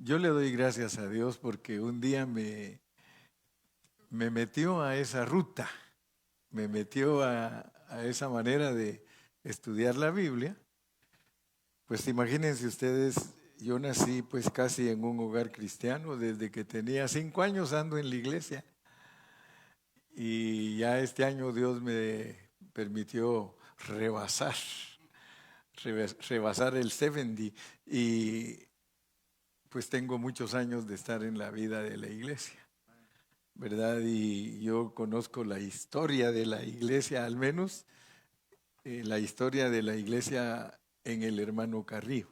Yo le doy gracias a Dios porque un día me metió a esa ruta, me metió a esa manera de estudiar la Biblia. Pues imagínense ustedes, yo nací pues casi en un hogar cristiano, desde que tenía 5 años ando en la iglesia y ya este año Dios me permitió rebasar, rebasar el 70 y pues tengo muchos años de estar en la vida de la iglesia. ¿Verdad? Y yo conozco la historia de la iglesia, al menos la historia de la iglesia en el hermano Carrillo,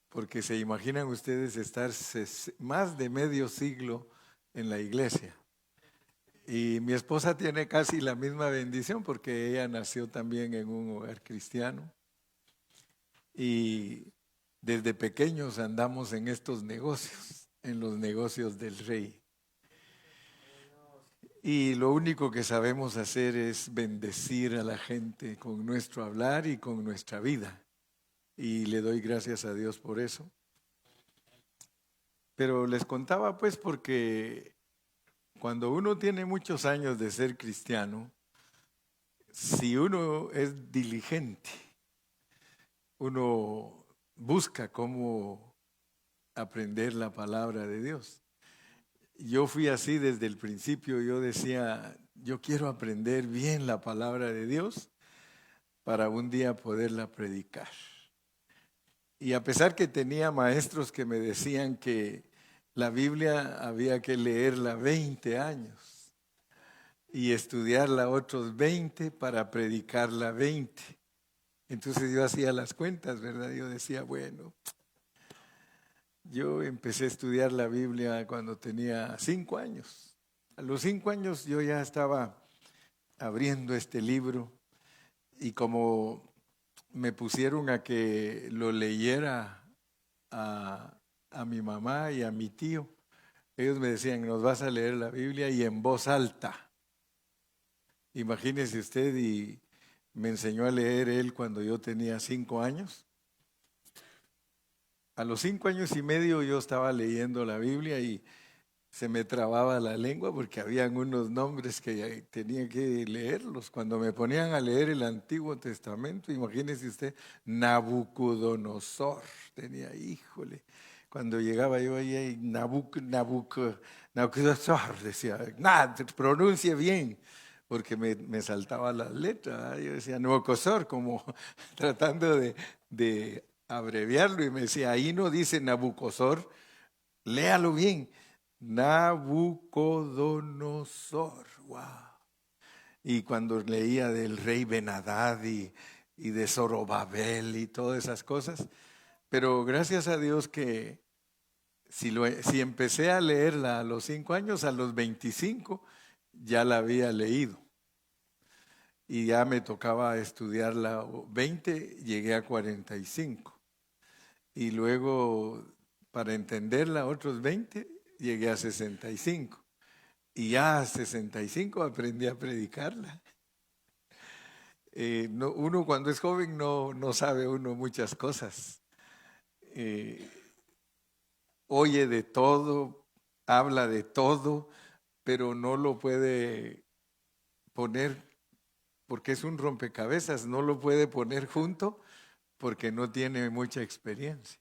porque se imaginan ustedes estar más de medio siglo en la iglesia. Y mi esposa tiene casi la misma bendición porque ella nació también en un hogar cristiano y desde pequeños andamos en estos negocios, en los negocios del rey. Y lo único que sabemos hacer es bendecir a la gente con nuestro hablar y con nuestra vida. Y le doy gracias a Dios por eso. Pero les contaba pues porque cuando uno tiene muchos años de ser cristiano, si uno es diligente, uno busca cómo aprender la palabra de Dios. Yo fui así desde el principio, yo decía, yo quiero aprender bien la palabra de Dios para un día poderla predicar. Y a pesar que tenía maestros que me decían que la Biblia había que leerla 20 años y estudiarla otros 20 para predicarla 20. Entonces yo hacía las cuentas, ¿verdad? Yo decía, bueno, yo empecé a estudiar la Biblia cuando tenía 5 años. A los 5 años yo ya estaba abriendo este libro y como me pusieron a que lo leyera a mi mamá y a mi tío, ellos me decían, nos vas a leer la Biblia y en voz alta. Imagínese usted, y me enseñó a leer él cuando yo tenía 5 años. A los 5 años y medio yo estaba leyendo la Biblia y se me trababa la lengua porque habían unos nombres que tenía que leerlos. Cuando me ponían a leer el Antiguo Testamento, imagínese usted, Nabucodonosor, tenía, híjole. Cuando llegaba yo ahí, Nabucodonosor, decía, nada, pronuncie bien, porque me saltaba las letras. Yo decía, Nabucodonosor, como tratando de abreviarlo, y me decía, ahí no dice Nabucodonosor, léalo bien. Nabucodonosor, wow. Y cuando leía del rey Ben-Hadad y de Zorobabel y todas esas cosas, pero gracias a Dios que si empecé a leerla a los 5 años, a los 25 ya la había leído. Y ya me tocaba estudiarla 20, llegué a 45. Y luego, para entenderla, otros 20, llegué a 65. Y ya a 65 aprendí a predicarla. Uno cuando es joven no sabe uno muchas cosas. Oye de todo, habla de todo, pero no lo puede poner porque es un rompecabezas, no lo puede poner junto porque no tiene mucha experiencia.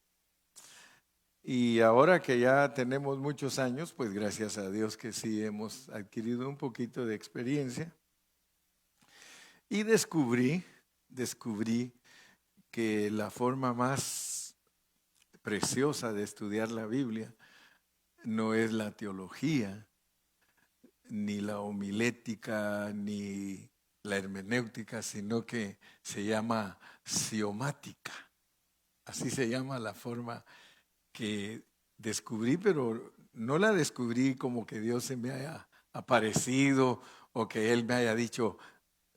Y ahora que ya tenemos muchos años, pues gracias a Dios que sí hemos adquirido un poquito de experiencia. Y descubrí que la forma más preciosa de estudiar la Biblia no es la teología, ni la homilética, ni la hermenéutica, sino que se llama siomática. Así se llama la forma que descubrí, pero no la descubrí como que Dios se me haya aparecido o que Él me haya dicho,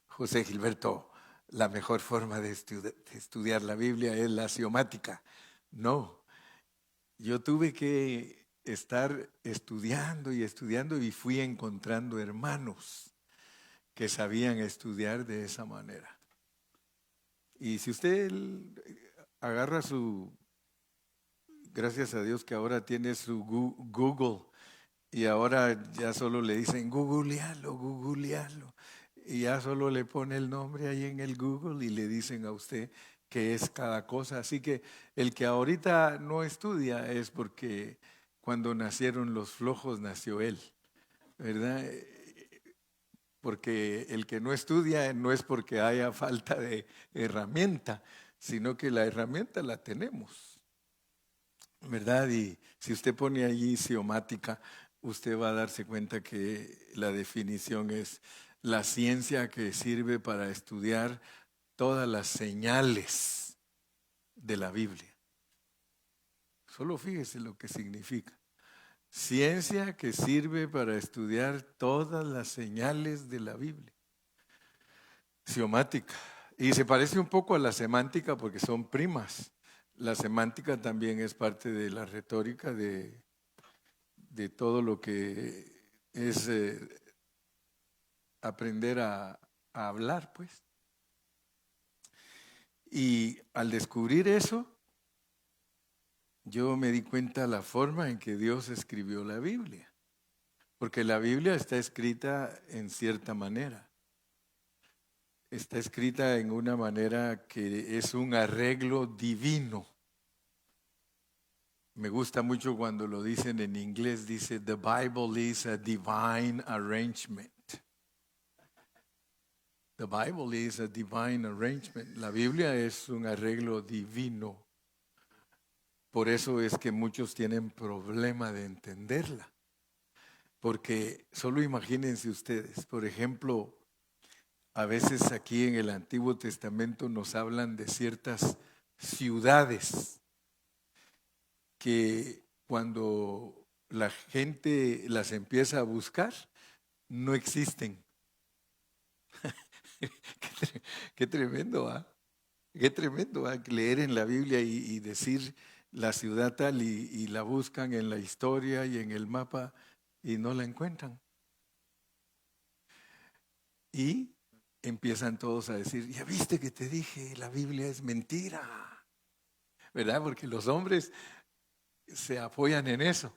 José Gilberto, la mejor forma de estudiar la Biblia es la siomática. No, yo tuve que estar estudiando y estudiando y fui encontrando hermanos que sabían estudiar de esa manera. Y si usted agarra su gracias a Dios que ahora tiene su Google y ahora ya solo le dicen googlealo, googlealo. Y ya solo le pone el nombre ahí en el Google y le dicen a usted qué es cada cosa. Así que el que ahorita no estudia es porque cuando nacieron los flojos nació él, ¿verdad? Porque el que no estudia no es porque haya falta de herramienta, sino que la herramienta la tenemos, ¿verdad? Y si usted pone allí ciemática, usted va a darse cuenta que la definición es la ciencia que sirve para estudiar todas las señales de la Biblia. Solo fíjese lo que significa. Ciencia que sirve para estudiar todas las señales de la Biblia. Ciemática. Y se parece un poco a la semántica porque son primas. La semántica también es parte de la retórica de todo lo que es aprender a hablar, pues. Y al descubrir eso, yo me di cuenta la forma en que Dios escribió la Biblia. Porque la Biblia está escrita en cierta manera. Está escrita en una manera que es un arreglo divino. Me gusta mucho cuando lo dicen en inglés, dice, the Bible is a divine arrangement. The Bible is a divine arrangement. La Biblia es un arreglo divino. Por eso es que muchos tienen problema de entenderla. Porque solo imagínense ustedes, por ejemplo, a veces aquí en el Antiguo Testamento nos hablan de ciertas ciudades que cuando la gente las empieza a buscar, no existen. Qué tremendo, ¿ah? Qué tremendo, ¿ah? Leer en la Biblia y decir la ciudad tal y la buscan en la historia y en el mapa y no la encuentran. Y empiezan todos a decir, ya viste que te dije, la Biblia es mentira, ¿verdad? Porque los hombres se apoyan en eso.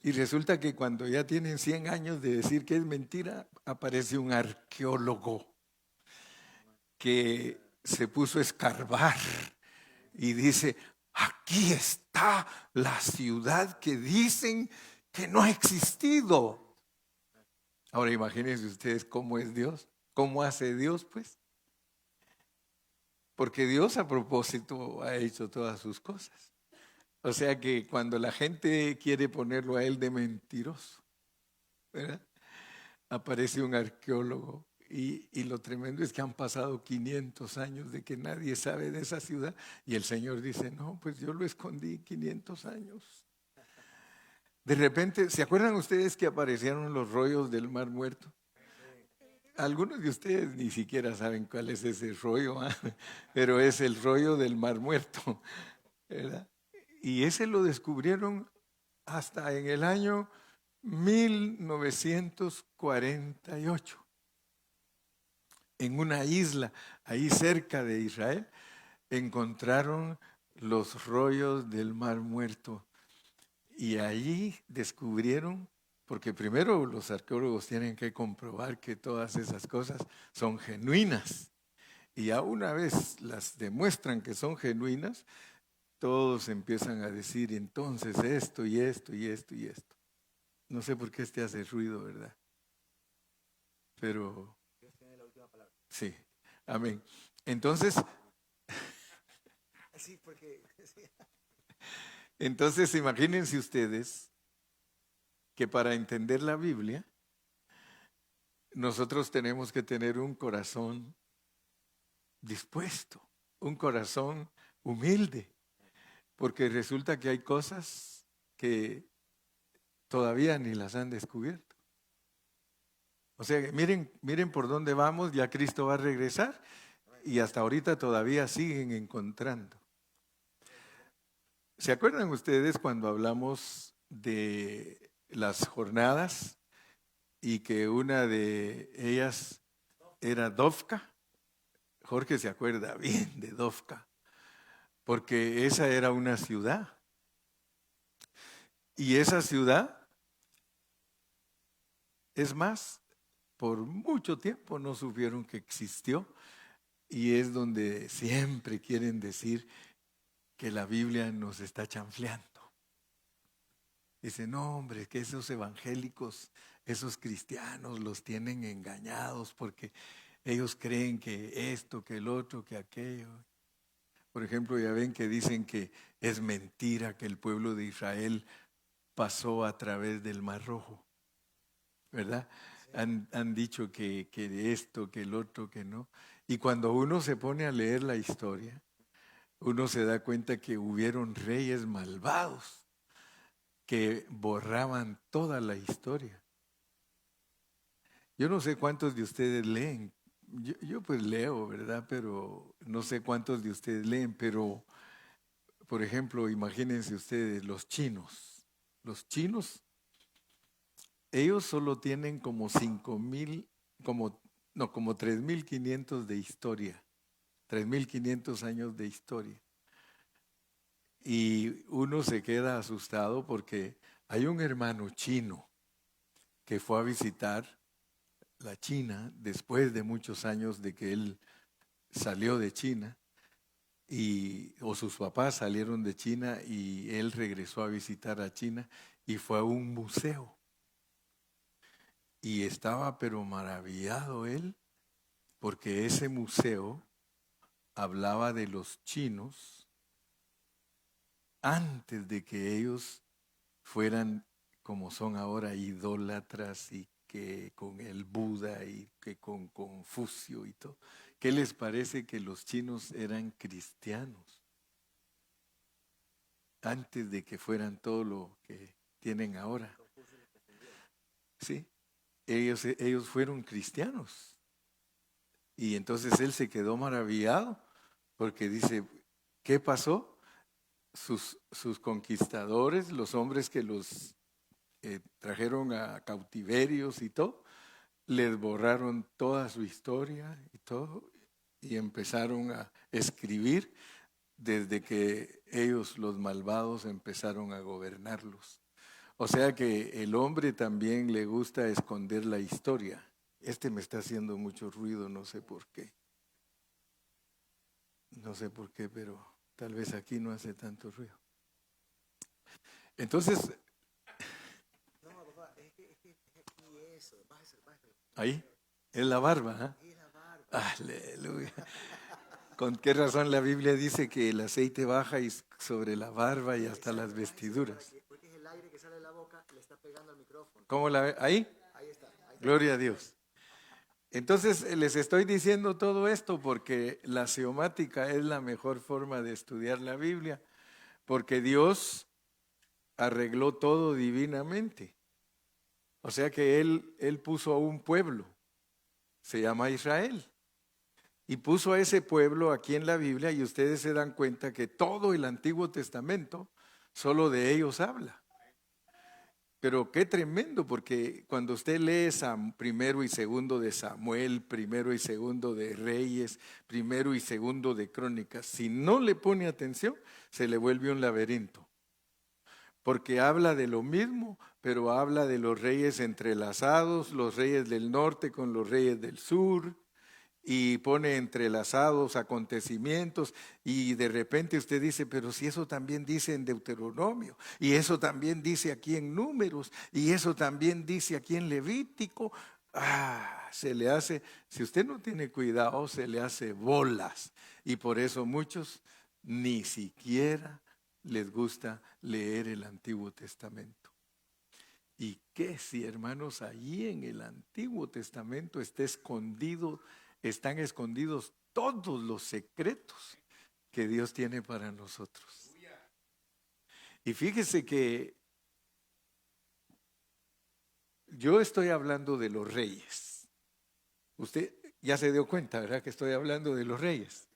Y resulta que cuando ya tienen 100 años de decir que es mentira, aparece un arqueólogo que se puso a escarbar y dice, aquí está la ciudad que dicen que no ha existido. Ahora imagínense ustedes cómo es Dios, cómo hace Dios, pues. Porque Dios a propósito ha hecho todas sus cosas. O sea que cuando la gente quiere ponerlo a él de mentiroso, ¿verdad? Aparece un arqueólogo y lo tremendo es que han pasado 500 años de que nadie sabe de esa ciudad y el Señor dice, no, pues yo lo escondí 500 años. De repente, ¿se acuerdan ustedes que aparecieron los rollos del Mar Muerto? Algunos de ustedes ni siquiera saben cuál es ese rollo, ¿eh? Pero es el rollo del Mar Muerto, ¿verdad? Y ese lo descubrieron hasta en el año 1948, en una isla ahí cerca de Israel, encontraron los rollos del Mar Muerto. Y allí descubrieron, porque primero los arqueólogos tienen que comprobar que todas esas cosas son genuinas. Y ya una vez las demuestran que son genuinas, todos empiezan a decir entonces esto y esto y esto y esto. No sé por qué este hace ruido, ¿verdad? Pero Dios tiene la última palabra. Sí, amén. Entonces, sí, porque entonces imagínense ustedes que para entender la Biblia, nosotros tenemos que tener un corazón dispuesto, un corazón humilde, porque resulta que hay cosas que todavía ni las han descubierto. O sea, miren por dónde vamos, ya Cristo va a regresar y hasta ahorita todavía siguen encontrando. ¿Se acuerdan ustedes cuando hablamos de las jornadas y que una de ellas era Dofka? Jorge se acuerda bien de Dofka, porque esa era una ciudad. Y esa ciudad, es más, por mucho tiempo no supieron que existió, y es donde siempre quieren decir que la Biblia nos está chanfleando. Dicen, no hombre, que esos evangélicos, esos cristianos los tienen engañados porque ellos creen que esto, que el otro, que aquello. Por ejemplo, ya ven que dicen que es mentira que el pueblo de Israel pasó a través del Mar Rojo, ¿verdad? Han dicho que esto, que el otro, que no. Y cuando uno se pone a leer la historia, uno se da cuenta que hubieron reyes malvados que borraban toda la historia. Yo no sé cuántos de ustedes leen. Yo pues leo, ¿verdad? Pero no sé cuántos de ustedes leen, pero por ejemplo, imagínense ustedes los chinos. Los chinos, ellos solo tienen como 5,000, como 3,500 de historia, 3,500 años de historia. Y uno se queda asustado porque hay un hermano chino que fue a visitar la China después de muchos años de que él salió de China, o sus papás salieron de China y él regresó a visitar a China y fue a un museo. Y estaba pero maravillado él porque ese museo hablaba de los chinos antes de que ellos fueran como son ahora, idólatras, y que con el Buda y que con Confucio y todo. ¿Qué les parece que los chinos eran cristianos antes de que fueran todo lo que tienen ahora? Sí, ellos fueron cristianos. Y entonces él se quedó maravillado porque dice, ¿qué pasó? Sus conquistadores, los hombres que los trajeron a cautiverios y todo, les borraron toda su historia y todo, y empezaron a escribir desde que ellos, los malvados, empezaron a gobernarlos. O sea que el hombre también le gusta esconder la historia. Este me está haciendo mucho ruido, no sé por qué. No sé por qué, pero tal vez aquí no hace tanto ruido. Entonces, ahí es la barba, ¿eh? Aleluya. ¿Con qué razón la Biblia dice que el aceite baja y sobre la barba y hasta las vestiduras? Porque es el aire que sale de la boca, le está pegando al micrófono. ¿Cómo la ve? ¿Ahí? Ahí está. Gloria a Dios. Entonces les estoy diciendo todo esto porque la axiomática es la mejor forma de estudiar la Biblia, porque Dios arregló todo divinamente. O sea que Él puso a un pueblo, se llama Israel, y puso a ese pueblo aquí en la Biblia, y ustedes se dan cuenta que todo el Antiguo Testamento solo de ellos habla. Pero qué tremendo, porque cuando usted lee primero y segundo de Samuel, primero y segundo de Reyes, primero y segundo de Crónicas, si no le pone atención, se le vuelve un laberinto. Porque habla de lo mismo, pero habla de los reyes entrelazados, los reyes del norte con los reyes del sur, y pone entrelazados acontecimientos, y de repente usted dice, pero si eso también dice en Deuteronomio, y eso también dice aquí en Números, y eso también dice aquí en Levítico. Se le hace, si usted no tiene cuidado, se le hace bolas, y por eso muchos ni siquiera les gusta leer el Antiguo Testamento. ¿Y qué si, hermanos, allí en el Antiguo Testamento están escondidos todos los secretos que Dios tiene para nosotros? Y fíjese que yo estoy hablando de los reyes. Usted ya se dio cuenta, ¿verdad? Que estoy hablando de los reyes.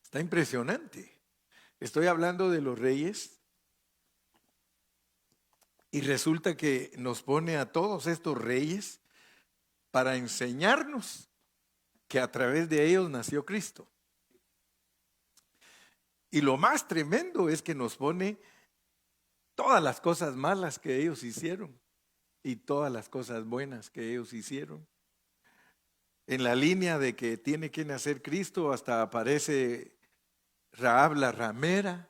Está impresionante. Estoy hablando de los reyes y resulta que nos pone a todos estos reyes para enseñarnos que a través de ellos nació Cristo. Y lo más tremendo es que nos pone todas las cosas malas que ellos hicieron y todas las cosas buenas que ellos hicieron. En la línea de que tiene que nacer Cristo, hasta aparece Rahab la ramera,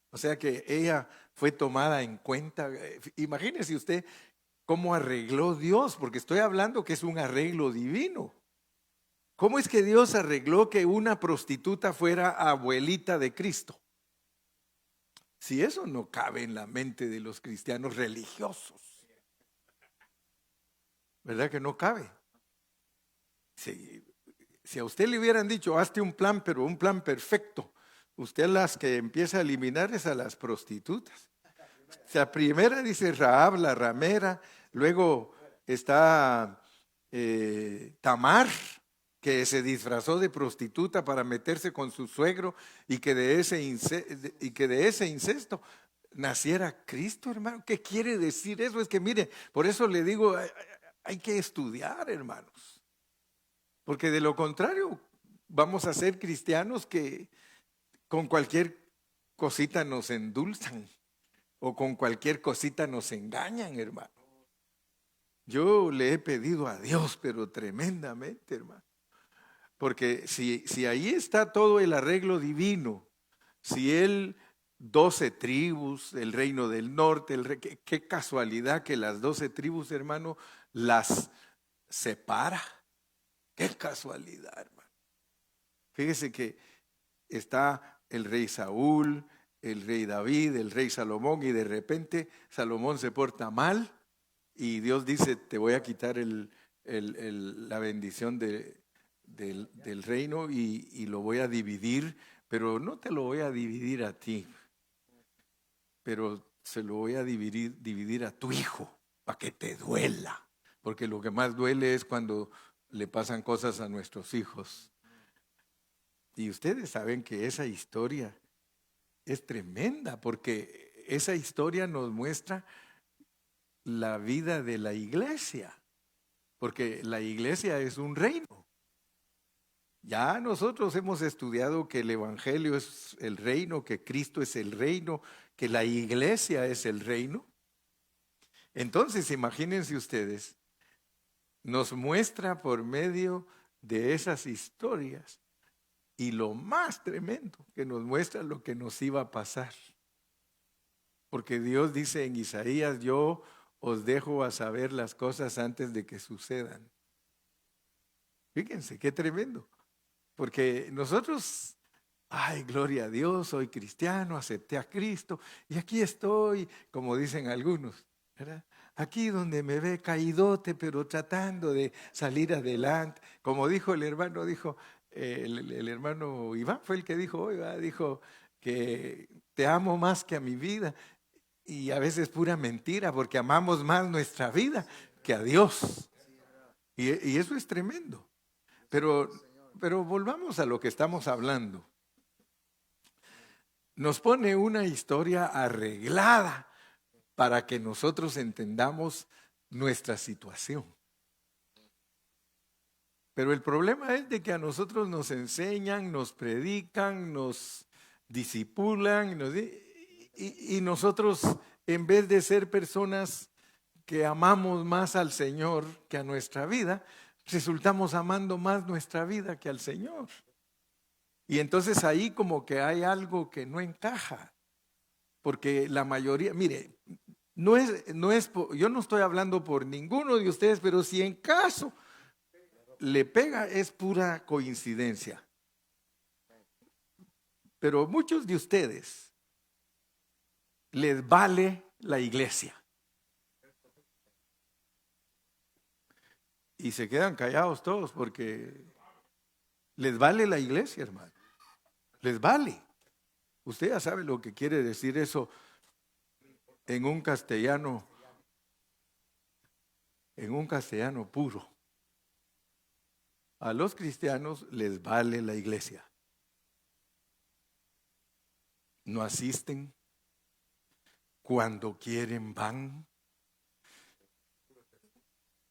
o sea que ella fue tomada en cuenta. Imagínese usted cómo arregló Dios, porque estoy hablando que es un arreglo divino. ¿Cómo es que Dios arregló que una prostituta fuera abuelita de Cristo? Si eso no cabe en la mente de los cristianos religiosos, ¿verdad que no cabe? Si a usted le hubieran dicho, hazte un plan, pero un plan perfecto, usted las que empieza a eliminar es a las prostitutas. O sea, primera dice Rahab la ramera, luego está Tamar, que se disfrazó de prostituta para meterse con su suegro y que de ese incesto naciera Cristo, hermano. ¿Qué quiere decir eso? Es que mire, por eso le digo, hay que estudiar, hermanos. Porque de lo contrario, vamos a ser cristianos que con cualquier cosita nos endulzan o con cualquier cosita nos engañan, hermano. Yo le he pedido a Dios, pero tremendamente, hermano. Porque si ahí está todo el arreglo divino, si Él, 12 tribus, el reino del norte, qué casualidad que las 12 tribus, hermano, las separa. Qué casualidad, hermano. Fíjese que está el rey Saúl, el rey David, el rey Salomón, y de repente Salomón se porta mal y Dios dice, te voy a quitar la bendición del reino y lo voy a dividir, pero no te lo voy a dividir a ti, pero se lo voy a dividir a tu hijo, para que te duela, porque lo que más duele es cuando le pasan cosas a nuestros hijos. Y ustedes saben que esa historia es tremenda, porque esa historia nos muestra la vida de la iglesia, porque la iglesia es un reino. Ya nosotros hemos estudiado que el evangelio es el reino, que Cristo es el reino, que la iglesia es el reino. Entonces, imagínense ustedes, nos muestra por medio de esas historias y lo más tremendo, que nos muestra lo que nos iba a pasar. Porque Dios dice en Isaías, yo os dejo a saber las cosas antes de que sucedan. Fíjense, qué tremendo. Porque nosotros, ay, gloria a Dios, soy cristiano, acepté a Cristo y aquí estoy, como dicen algunos, ¿verdad? Aquí donde me ve caídote, pero tratando de salir adelante. Como dijo el hermano, el hermano Iván fue el que dijo hoy, dijo que te amo más que a mi vida. Y a veces pura mentira, porque amamos más nuestra vida que a Dios. Y eso es tremendo. Pero volvamos a lo que estamos hablando. Nos pone una historia arreglada para que nosotros entendamos nuestra situación. Pero el problema es de que a nosotros nos enseñan, nos predican, nos disipulan, y nosotros, en vez de ser personas que amamos más al Señor que a nuestra vida, resultamos amando más nuestra vida que al Señor. Y entonces ahí como que hay algo que no encaja. Porque la mayoría, mire, yo no estoy hablando por ninguno de ustedes, pero si en caso le pega, es pura coincidencia. Pero muchos de ustedes les vale la iglesia. Y se quedan callados todos porque les vale la iglesia, hermano. Les vale. Usted ya sabe lo que quiere decir eso en un castellano puro. A los cristianos les vale la iglesia. No asisten. Cuando quieren van.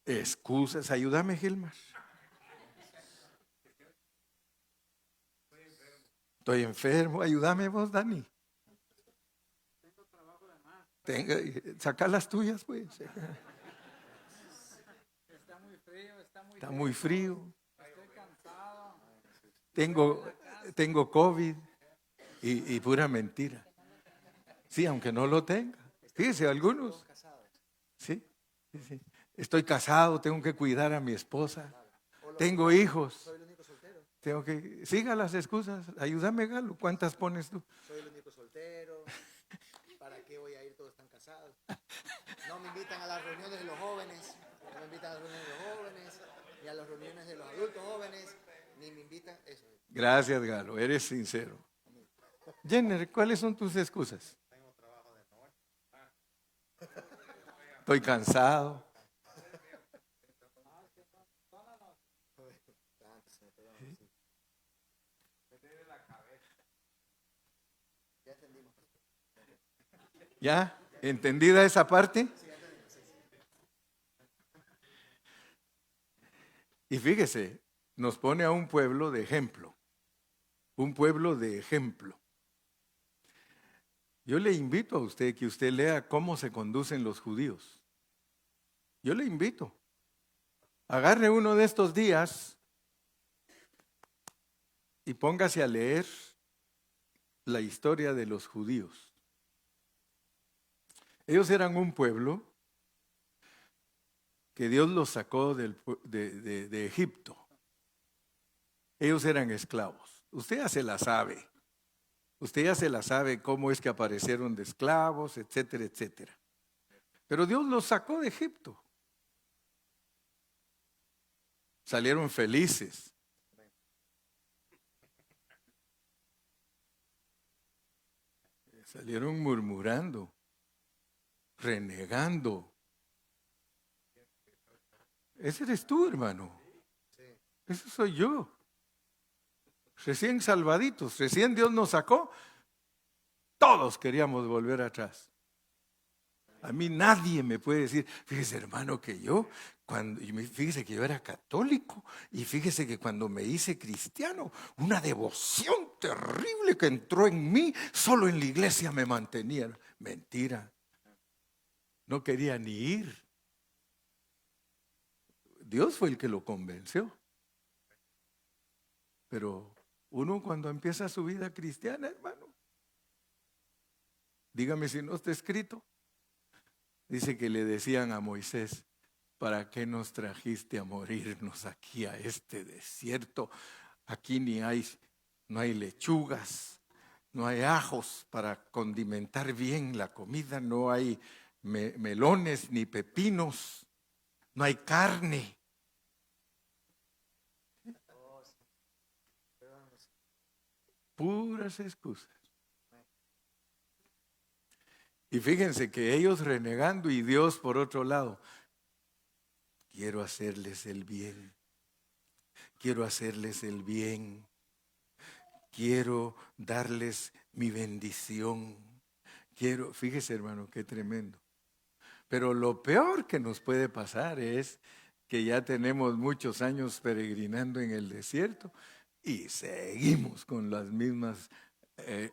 Excusas. Ayúdame, Gilmar. Estoy enfermo. Ayúdame vos, Dani. Saca las tuyas, pues. Está muy frío, Está muy frío. estoy cansado. Tengo COVID y pura mentira. Sí, aunque no lo tenga. Fíjese, algunos. Sí, sí, sí. Estoy casado, tengo que cuidar a mi esposa. Tengo hijos. Soy el único soltero. Tengo que. Siga las excusas. Ayúdame, Galo. ¿Cuántas pones tú? Soy el único soltero. ¿Para qué voy a ir? Todos están casados. No me invitan a las reuniones de los jóvenes. No me invitan a las reuniones de los jóvenes. Ni a las reuniones de los adultos jóvenes. Ni me invitan. Eso. Gracias, Galo. Eres sincero. Jenner, ¿cuáles son tus excusas? Tengo trabajo de noche. Estoy cansado. Ya entendimos. ¿Ya? ¿Entendida esa parte? Y fíjese, nos pone a un pueblo de ejemplo. Un pueblo de ejemplo. Yo le invito a usted que usted lea cómo se conducen los judíos. Yo le invito. Agarre uno de estos días y póngase a leer la historia de los judíos. Ellos eran un pueblo que Dios los sacó de Egipto. Ellos eran esclavos. Usted ya se la sabe. Usted ya se la sabe cómo es que aparecieron de esclavos, etcétera, etcétera. Pero Dios los sacó de Egipto. Salieron felices. Salieron murmurando, renegando. Ese eres tú, hermano. Ese soy yo. Recién salvaditos, recién Dios nos sacó, todos queríamos volver atrás. A mí nadie me puede decir, fíjese hermano que fíjese que yo era católico y fíjese que cuando me hice cristiano, una devoción terrible que entró en mí, solo en la iglesia me mantenía. Mentira, no quería ni ir. Dios fue el que lo convenció. Pero uno cuando empieza su vida cristiana, hermano, dígame si no está escrito. Dice que le decían a Moisés, ¿para qué nos trajiste a morirnos aquí a este desierto? Aquí no hay lechugas, no hay ajos para condimentar bien la comida, no hay melones ni pepinos, no hay carne. Puras excusas. Y fíjense que ellos renegando y Dios por otro lado, quiero hacerles el bien, quiero hacerles el bien, quiero darles mi bendición, fíjese hermano, qué tremendo. Pero lo peor que nos puede pasar es que ya tenemos muchos años peregrinando en el desierto y seguimos con las mismas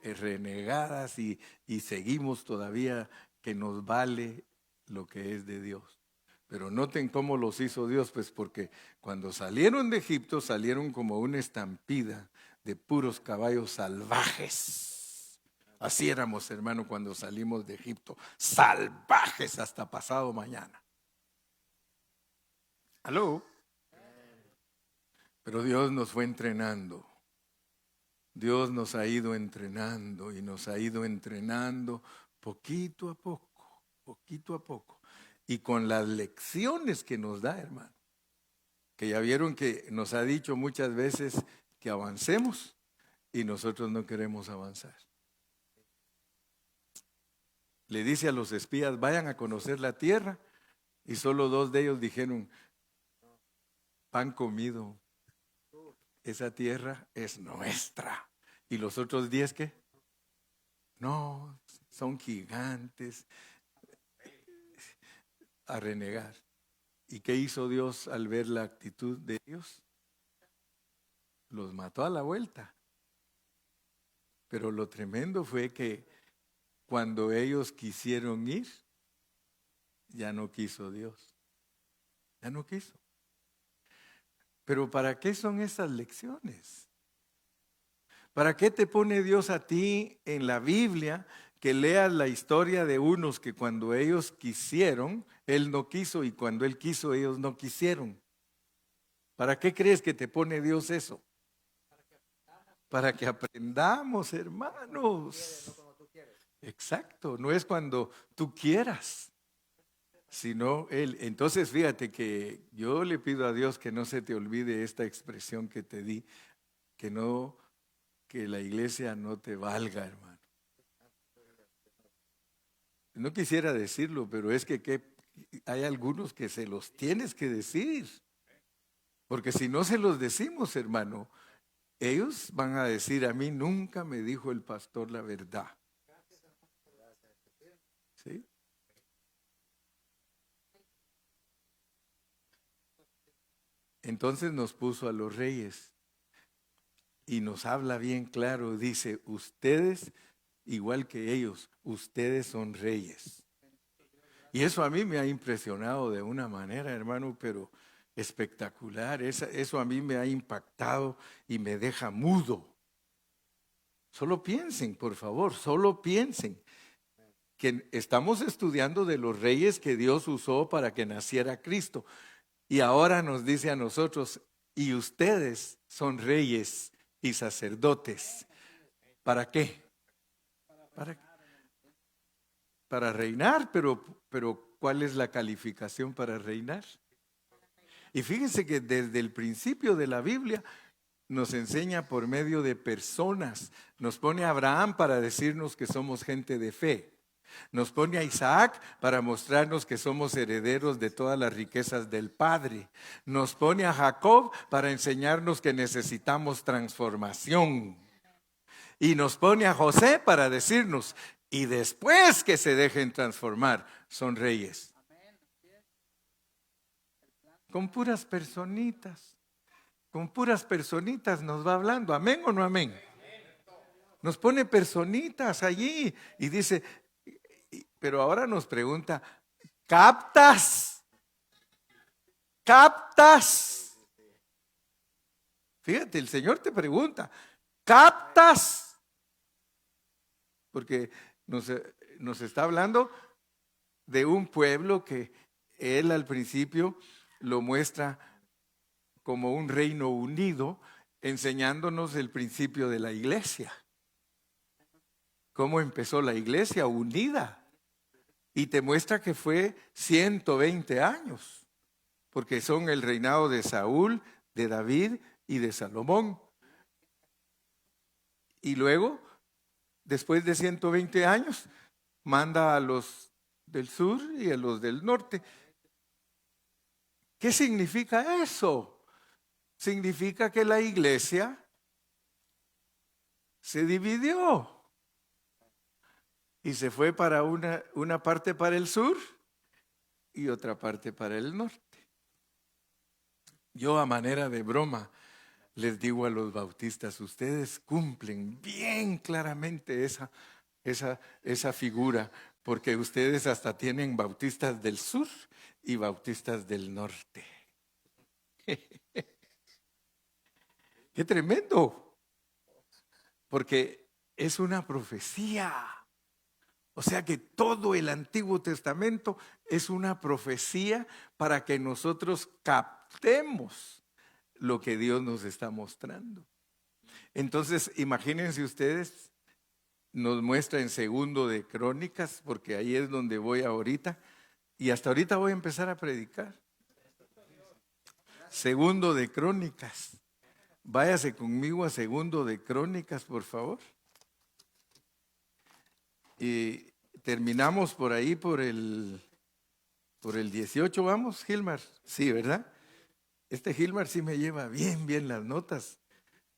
renegadas y seguimos todavía que nos vale lo que es de Dios. Pero noten cómo los hizo Dios, pues porque cuando salieron de Egipto salieron como una estampida de puros caballos salvajes. Así éramos, hermano, cuando salimos de Egipto, salvajes hasta pasado mañana. ¿Aló? Pero Dios nos fue entrenando. Dios nos ha ido entrenando y nos ha ido entrenando poquito a poco, poquito a poco. Y con las lecciones que nos da, hermano, que ya vieron que nos ha dicho muchas veces que avancemos y nosotros no queremos avanzar. Le dice a los espías, vayan a conocer la tierra, y solo 2 de ellos dijeron, pan comido, esa tierra es nuestra. ¿Y los otros 10 qué? No, son gigantes. A renegar. ¿Y qué hizo Dios al ver la actitud de ellos? Los mató a la vuelta. Pero lo tremendo fue que cuando ellos quisieron ir, ya no quiso Dios. Ya no quiso. Pero ¿para qué son esas lecciones? ¿Para qué te pone Dios a ti en la Biblia que leas la historia de unos que cuando ellos quisieron, Él no quiso, y cuando Él quiso, ellos no quisieron? ¿Para qué crees que te pone Dios eso? Para que aprendamos, hermanos. Exacto, no es cuando tú quieras, sino Él. Entonces fíjate que yo le pido a Dios que no se te olvide esta expresión que te di, que la iglesia no te valga, hermano. No quisiera decirlo, pero es que hay algunos que se los tienes que decir. Porque si no se los decimos, hermano, ellos van a decir, a mí nunca me dijo el pastor la verdad. ¿Sí? Entonces nos puso a los reyes y nos habla bien claro, dice, ustedes, igual que ellos, ustedes son reyes. Y eso a mí me ha impresionado de una manera, hermano, pero espectacular. Eso a mí me ha impactado y me deja mudo. Solo piensen, por favor, solo piensen que estamos estudiando de los reyes que Dios usó para que naciera Cristo. Y ahora nos dice a nosotros, y ustedes son reyes y sacerdotes. ¿Para qué? Para reinar, pero ¿cuál es la calificación para reinar? Y fíjense que desde el principio de la Biblia nos enseña por medio de personas. Nos pone a Abraham para decirnos que somos gente de fe. Nos pone a Isaac para mostrarnos que somos herederos de todas las riquezas del Padre. Nos pone a Jacob para enseñarnos que necesitamos transformación. Y nos pone a José para decirnos, y después que se dejen transformar, son reyes. Con puras personitas. Con puras personitas nos va hablando. ¿Amén o no amén? Nos pone personitas allí y dice, pero ahora nos pregunta, ¿captas? ¿Captas? Fíjate, el Señor te pregunta, ¿captas? Porque nos está hablando de un pueblo que Él al principio lo muestra como un reino unido, enseñándonos el principio de la iglesia. ¿Cómo empezó la iglesia? Unida. Y te muestra que fue 120 años, porque son el reinado de Saúl, de David y de Salomón. Y luego, después de 120 años, manda a los del sur y a los del norte. ¿Qué significa eso? Significa que la iglesia se dividió y se fue para una parte para el sur y otra parte para el norte. Yo a manera de broma les digo a los bautistas, ustedes cumplen bien claramente esa figura, porque ustedes hasta tienen bautistas del sur y bautistas del norte. ¡Qué tremendo! Porque es una profecía. O sea que todo el Antiguo Testamento es una profecía para que nosotros captemos lo que Dios nos está mostrando. Entonces, imagínense ustedes, nos muestra en Segundo de Crónicas, porque ahí es donde voy ahorita, y hasta ahorita voy a empezar a predicar. Segundo de Crónicas. Váyase conmigo a Segundo de Crónicas, por favor. Y terminamos por ahí, por el 18, vamos, Gilmar. Sí, ¿verdad? Este Gilmar sí me lleva bien las notas,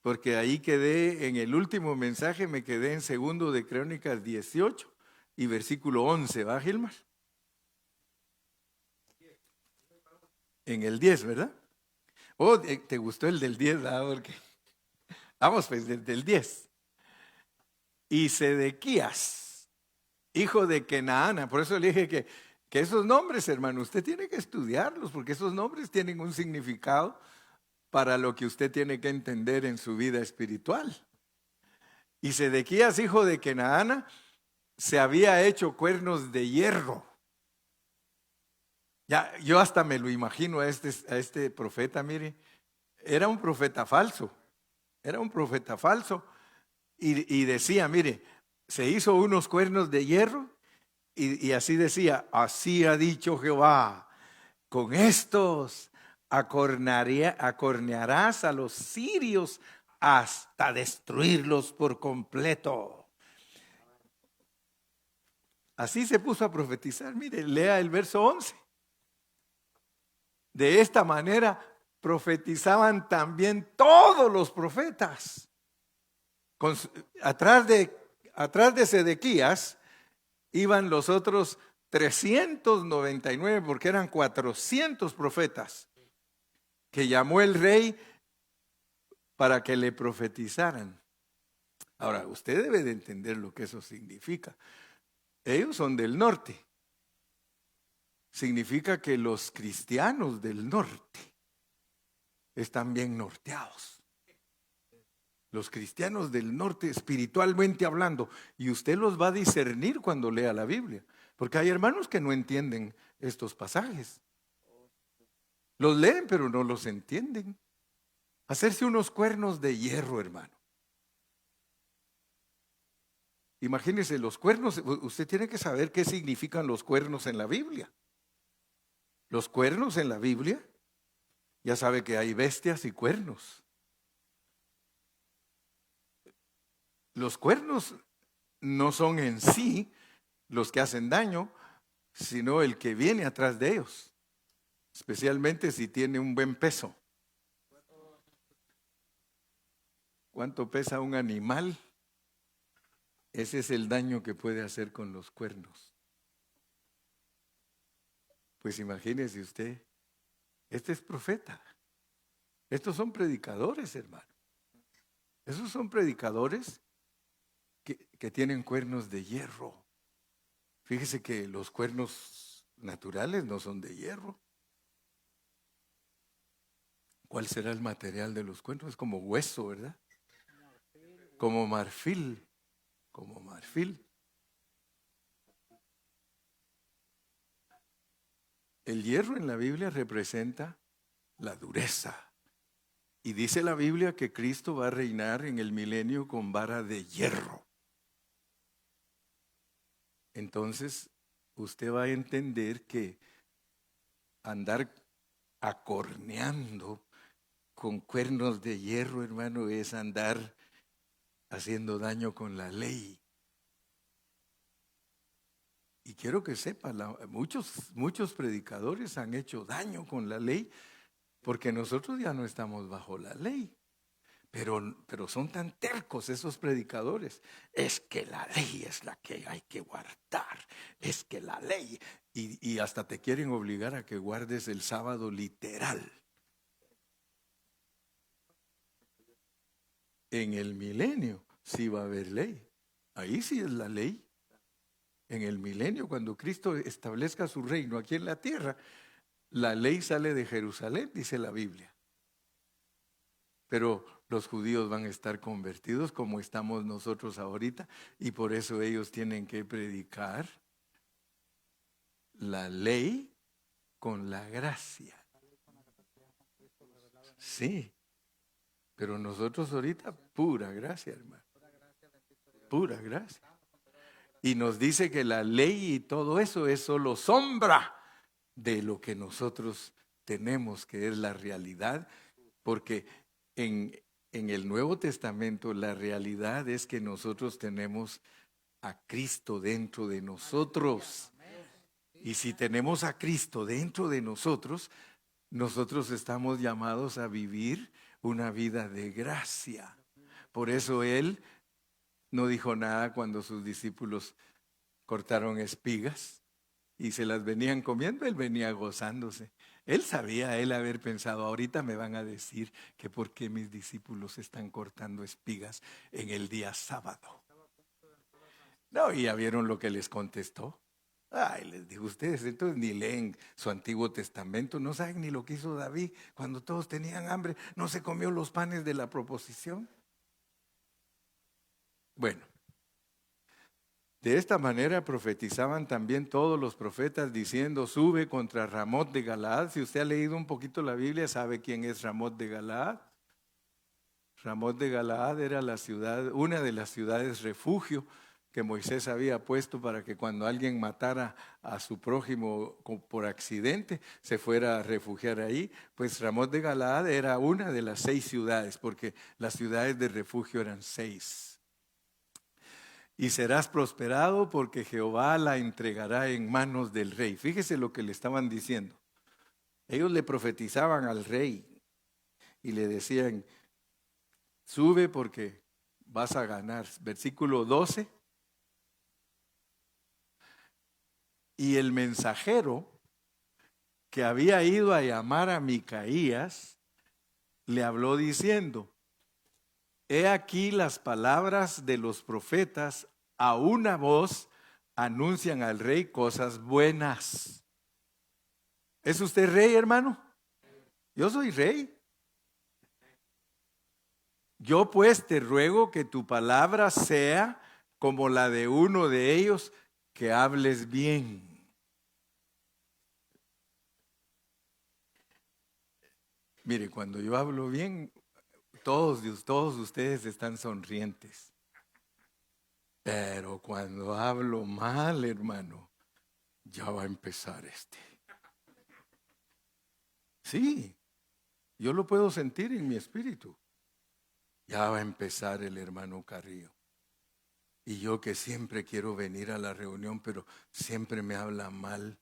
porque ahí quedé, en el último mensaje me quedé en Segundo de Crónicas 18 y versículo 11, ¿va, Gilmar? En el 10, ¿verdad? Oh, ¿te gustó el del 10? Porque vamos pues, desde el 10. Y Sedequías hijo de Kenaana. Por eso le dije que esos nombres, hermano, usted tiene que estudiarlos, porque esos nombres tienen un significado para lo que usted tiene que entender en su vida espiritual. Y Sedequías, hijo de Kenaana, se había hecho cuernos de hierro. Ya, yo hasta me lo imagino a este profeta, mire, era un profeta falso, y decía, mire, se hizo unos cuernos de hierro y así decía, así ha dicho Jehová, con estos acornearás a los sirios hasta destruirlos por completo. Así se puso a profetizar, mire, lea el verso 11. De esta manera profetizaban también todos los profetas. Atrás de Sedequías iban los otros 399, porque eran 400 profetas que llamó el rey para que le profetizaran. Ahora, usted debe de entender lo que eso significa. Ellos son del norte. Significa que los cristianos del norte están bien norteados. Los cristianos del norte, espiritualmente hablando, y usted los va a discernir cuando lea la Biblia, porque hay hermanos que no entienden estos pasajes. Los leen, pero no los entienden. Hacerse unos cuernos de hierro, hermano. Imagínese los cuernos, usted tiene que saber qué significan los cuernos en la Biblia. Los cuernos en la Biblia, ya sabe que hay bestias y cuernos. Los cuernos no son en sí los que hacen daño, sino el que viene atrás de ellos, especialmente si tiene un buen peso. ¿Cuánto pesa un animal? Ese es el daño que puede hacer con los cuernos. Pues imagínese usted, este es profeta. Estos son predicadores, hermano. Esos son predicadores que tienen cuernos de hierro. Fíjese que los cuernos naturales no son de hierro. ¿Cuál será el material de los cuernos? Es como hueso, ¿verdad? Como marfil. Como marfil. El hierro en la Biblia representa la dureza. Y dice la Biblia que Cristo va a reinar en el milenio con vara de hierro. Entonces, usted va a entender que andar acorneando con cuernos de hierro, hermano, es andar haciendo daño con la ley. Y quiero que sepa, muchos predicadores han hecho daño con la ley porque nosotros ya no estamos bajo la ley. Pero son tan tercos esos predicadores. Es que la ley es la que hay que guardar. Es que la ley. Y hasta te quieren obligar a que guardes el sábado literal. En el milenio sí va a haber ley. Ahí sí es la ley. En el milenio, cuando Cristo establezca su reino aquí en la tierra, la ley sale de Jerusalén, dice la Biblia. Pero los judíos van a estar convertidos como estamos nosotros ahorita, y por eso ellos tienen que predicar la ley con la gracia. Sí, pero nosotros ahorita pura gracia, hermano. Pura gracia. Y nos dice que la ley y todo eso es solo sombra de lo que nosotros tenemos, que es la realidad, porque en el Nuevo Testamento la realidad es que nosotros tenemos a Cristo dentro de nosotros. Y si tenemos a Cristo dentro de nosotros, nosotros estamos llamados a vivir una vida de gracia. Por eso Él no dijo nada cuando sus discípulos cortaron espigas y se las venían comiendo, Él venía gozándose. Él sabía, Él haber pensado, ahorita me van a decir que por qué mis discípulos están cortando espigas en el día sábado. No, y ya vieron lo que les contestó. Ay, les digo, ustedes entonces ni leen su Antiguo Testamento, no saben ni lo que hizo David cuando todos tenían hambre, no se comió los panes de la proposición. Bueno, de esta manera profetizaban también todos los profetas diciendo, sube contra Ramot de Galaad. Si usted ha leído un poquito la Biblia, sabe quién es Ramot de Galaad. Ramot de Galaad era la ciudad, una de las ciudades refugio que Moisés había puesto para que cuando alguien matara a su prójimo por accidente se fuera a refugiar ahí. Pues Ramot de Galaad era una de las 6 ciudades, porque las ciudades de refugio eran 6. Y serás prosperado porque Jehová la entregará en manos del rey. Fíjese lo que le estaban diciendo. Ellos le profetizaban al rey y le decían, sube porque vas a ganar. Versículo 12. Y el mensajero que había ido a llamar a Micaías le habló diciendo, he aquí las palabras de los profetas, a una voz anuncian al rey cosas buenas. ¿Es usted rey, hermano? Yo soy rey. Yo pues te ruego que tu palabra sea como la de uno de ellos, que hables bien. Mire, cuando yo hablo bien, todos ustedes están sonrientes. Pero cuando hablo mal, hermano, ya va a empezar este. Sí, yo lo puedo sentir en mi espíritu. Ya va a empezar el hermano Carrillo. Y yo que siempre quiero venir a la reunión, pero siempre me habla mal.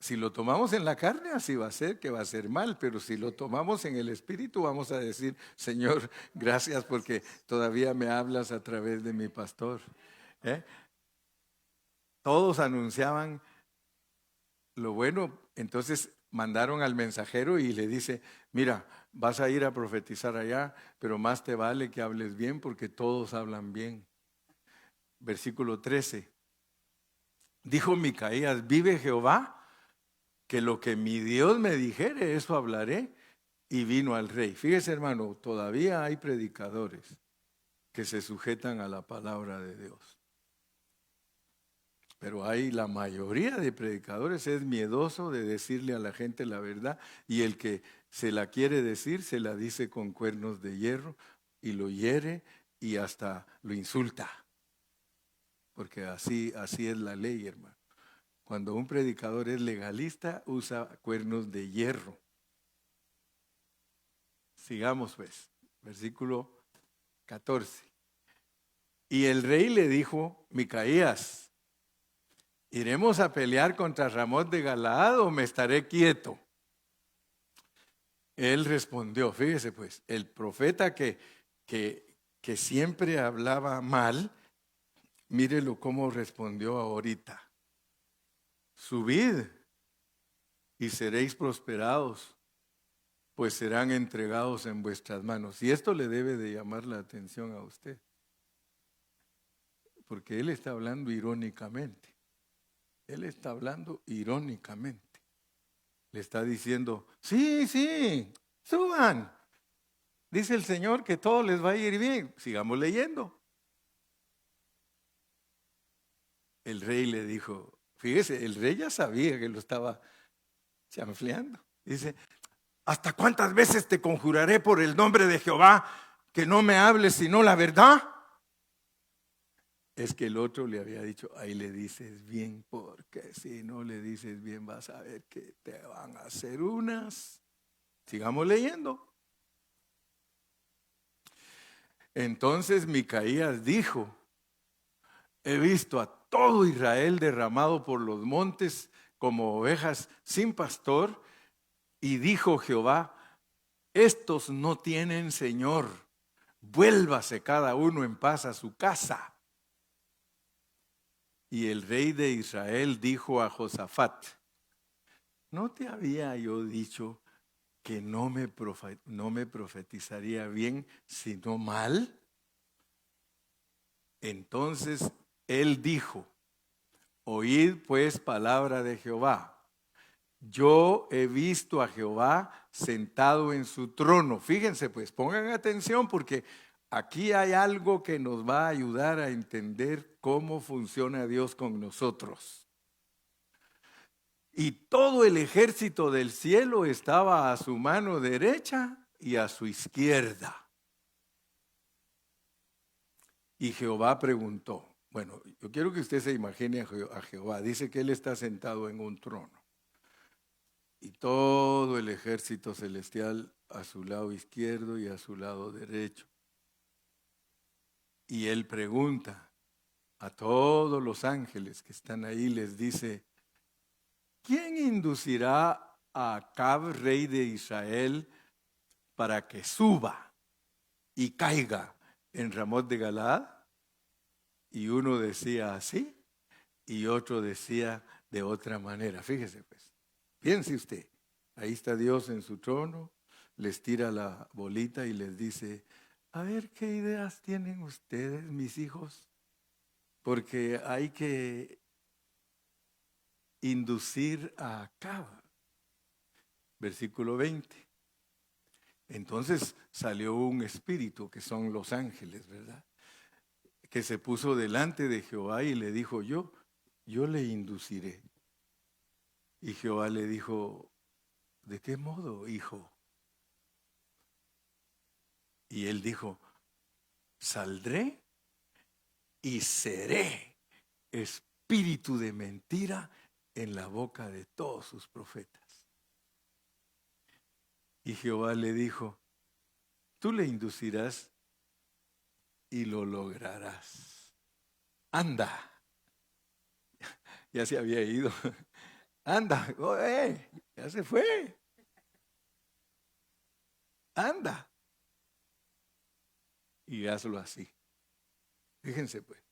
Si lo tomamos en la carne, así va a ser, que va a ser mal, pero si lo tomamos en el espíritu, vamos a decir, Señor, gracias porque todavía me hablas a través de mi pastor. Todos anunciaban lo bueno, entonces mandaron al mensajero y le dice, mira, vas a ir a profetizar allá, pero más te vale que hables bien porque todos hablan bien. Versículo 13. Dijo Micaías, vive Jehová, que lo que mi Dios me dijere, eso hablaré. Y vino al rey. Fíjese, hermano, todavía hay predicadores que se sujetan a la palabra de Dios. Pero la mayoría de predicadores es miedoso de decirle a la gente la verdad, y el que se la quiere decir se la dice con cuernos de hierro y lo hiere y hasta lo insulta. Porque así es la ley, hermano. Cuando un predicador es legalista, usa cuernos de hierro. Sigamos pues, versículo 14. Y el rey le dijo, Micaías, ¿iremos a pelear contra Ramot de Galaad o me estaré quieto? Él respondió, fíjese pues, el profeta que siempre hablaba mal, mírelo cómo respondió ahorita. Subid y seréis prosperados, pues serán entregados en vuestras manos. Y esto le debe de llamar la atención a usted, porque él está hablando irónicamente. Él está hablando irónicamente. Le está diciendo, sí, suban. Dice el Señor que todo les va a ir bien. Sigamos leyendo. El rey le dijo, fíjese, el rey ya sabía que lo estaba chanfleando. Dice, ¿hasta cuántas veces te conjuraré por el nombre de Jehová que no me hables sino la verdad? Es que el otro le había dicho, ahí le dices bien, porque si no le dices bien vas a ver que te van a hacer unas. Sigamos leyendo. Entonces Micaías dijo, he visto a todo Israel derramado por los montes como ovejas sin pastor, y dijo Jehová, estos no tienen señor, vuélvase cada uno en paz a su casa. Y el rey de Israel dijo a Josafat, ¿no te había yo dicho que no me profetizaría bien, sino mal? Entonces él dijo, oíd pues palabra de Jehová. Yo he visto a Jehová sentado en su trono. Fíjense pues, pongan atención porque aquí hay algo que nos va a ayudar a entender cómo funciona Dios con nosotros. Y todo el ejército del cielo estaba a su mano derecha y a su izquierda. Y Jehová preguntó, bueno, yo quiero que usted se imagine a Jehová. Dice que él está sentado en un trono. Y todo el ejército celestial a su lado izquierdo y a su lado derecho. Y él pregunta a todos los ángeles que están ahí, les dice, ¿quién inducirá a Acab, rey de Israel, para que suba y caiga en Ramot de Galaad? Y uno decía así y otro decía de otra manera. Fíjese pues. Piense usted, ahí está Dios en su trono, les tira la bolita y les dice, a ver qué ideas tienen ustedes, mis hijos, porque hay que inducir a Acab. Versículo 20. Entonces salió un espíritu, que son los ángeles, ¿verdad? Que se puso delante de Jehová y le dijo, yo le induciré. Y Jehová le dijo, ¿de qué modo, hijo? Y él dijo, saldré y seré espíritu de mentira en la boca de todos sus profetas. Y Jehová le dijo, tú le inducirás y lo lograrás. Anda. Ya se había ido. Anda, ya se fue. Anda. Y hazlo así. Fíjense pues.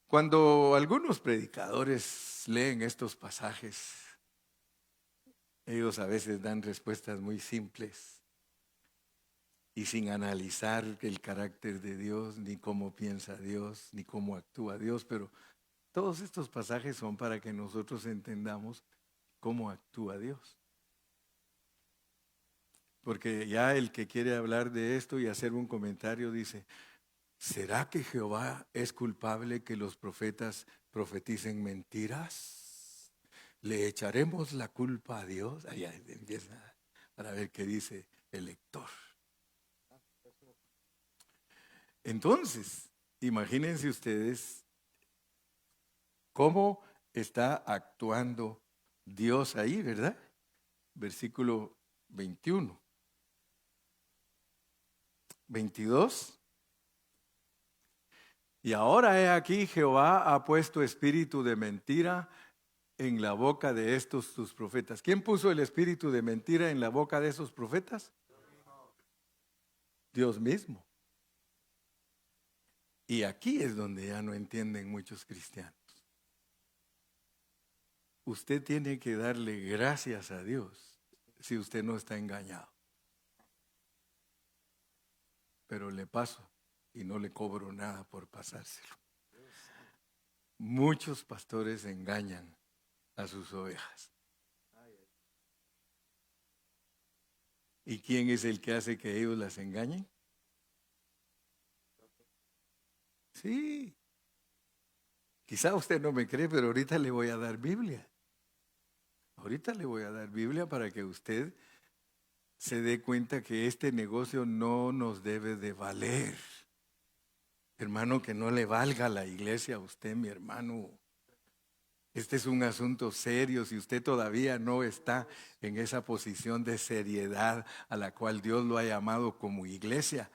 Cuando algunos predicadores leen estos pasajes, ellos a veces dan respuestas muy simples y sin analizar el carácter de Dios, ni cómo piensa Dios, ni cómo actúa Dios, pero todos estos pasajes son para que nosotros entendamos cómo actúa Dios. Porque ya el que quiere hablar de esto y hacer un comentario dice, ¿será que Jehová es culpable que los profetas profeticen mentiras? ¿Le echaremos la culpa a Dios? Allá empieza para ver qué dice el lector. Entonces, imagínense ustedes cómo está actuando Dios ahí, ¿verdad? Versículo 21. 22. Y ahora he aquí, Jehová ha puesto espíritu de mentira en la boca de estos tus profetas. ¿Quién puso el espíritu de mentira en la boca de esos profetas? Dios mismo. Y aquí es donde ya no entienden muchos cristianos. Usted tiene que darle gracias a Dios si usted no está engañado. Pero le paso y no le cobro nada por pasárselo. Muchos pastores engañan a sus ovejas. ¿Y quién es el que hace que ellos las engañen? Sí. Quizá usted no me cree, pero ahorita le voy a dar Biblia. Ahorita le voy a dar Biblia para que usted se dé cuenta que este negocio no nos debe de valer. Hermano, que no le valga a la iglesia a usted, mi hermano. Este es un asunto serio. Si usted todavía no está en esa posición de seriedad a la cual Dios lo ha llamado como iglesia,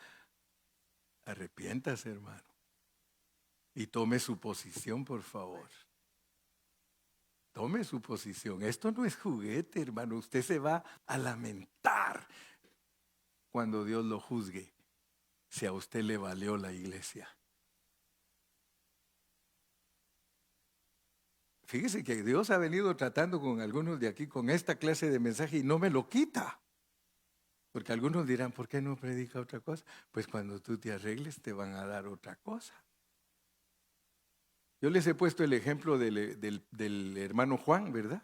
arrepiéntase, hermano. Y tome su posición, por favor. Tome su posición. Esto no es juguete, hermano. Usted se va a lamentar cuando Dios lo juzgue, si a usted le valió la iglesia. Fíjese que Dios ha venido tratando con algunos de aquí con esta clase de mensaje y no me lo quita. Porque algunos dirán, ¿por qué no predica otra cosa? Pues cuando tú te arregles te van a dar otra cosa. Yo les he puesto el ejemplo del hermano Juan, ¿verdad?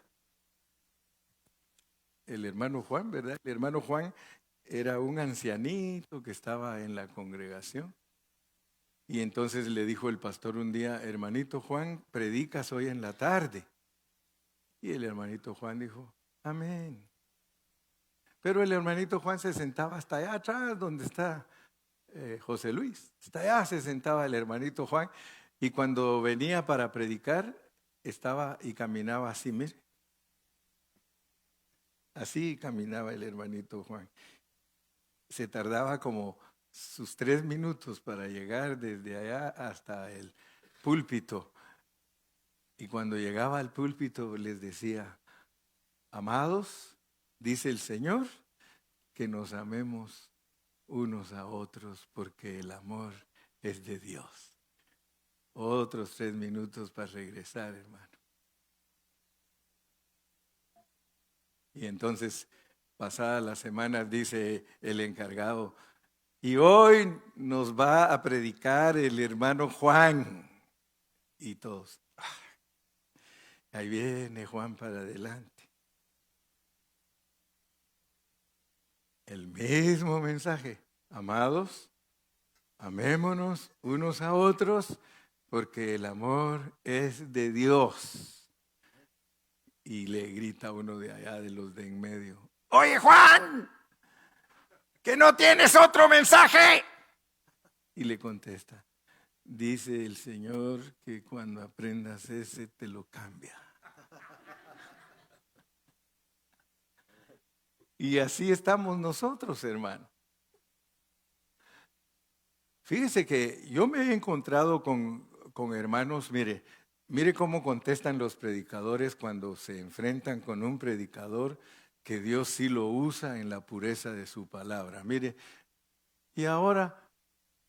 El hermano Juan, ¿verdad? El hermano Juan era un ancianito que estaba en la congregación. Y entonces le dijo el pastor un día, hermanito Juan, predicas hoy en la tarde. Y el hermanito Juan dijo, amén. Pero el hermanito Juan se sentaba hasta allá atrás donde está José Luis. Hasta allá se sentaba el hermanito Juan. Y cuando venía para predicar, estaba y caminaba así, mire. Así caminaba el hermanito Juan. Se tardaba como sus 3 minutos para llegar desde allá hasta el púlpito. Y cuando llegaba al púlpito les decía, amados, dice el Señor, que nos amemos unos a otros porque el amor es de Dios. Otros 3 minutos para regresar, hermano. Y entonces, pasadas las semanas, dice el encargado, y hoy nos va a predicar el hermano Juan. Y todos, ahí viene Juan para adelante. El mismo mensaje, amados, amémonos unos a otros, porque el amor es de Dios. Y le grita uno de allá, de los de en medio, oye Juan, ¿que no tienes otro mensaje? Y le contesta, dice el Señor que cuando aprendas ese te lo cambia. Y así estamos nosotros, hermano. Fíjese que yo me he encontrado con hermanos, mire cómo contestan los predicadores cuando se enfrentan con un predicador que Dios sí lo usa en la pureza de su palabra. Mire, y ahora,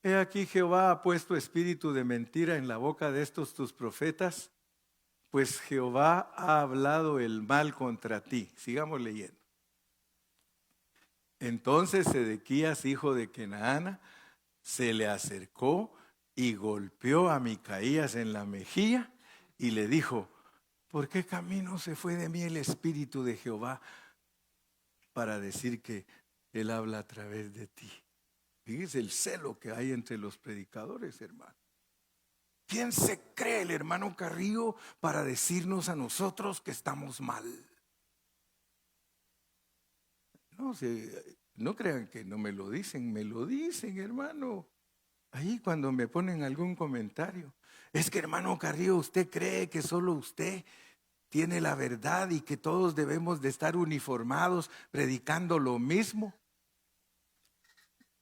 he aquí Jehová ha puesto espíritu de mentira en la boca de estos tus profetas, pues Jehová ha hablado el mal contra ti. Sigamos leyendo. Entonces Sedequías, hijo de Kenaana, se le acercó y golpeó a Micaías en la mejilla y le dijo, ¿por qué camino se fue de mí el espíritu de Jehová para decir que él habla a través de ti? Fíjese el celo que hay entre los predicadores, hermano. ¿Quién se cree el hermano Carrillo para decirnos a nosotros que estamos mal? No crean que no me lo dicen, hermano. Ahí cuando me ponen algún comentario, es que hermano Carrillo, usted cree que solo usted tiene la verdad y que todos debemos de estar uniformados predicando lo mismo.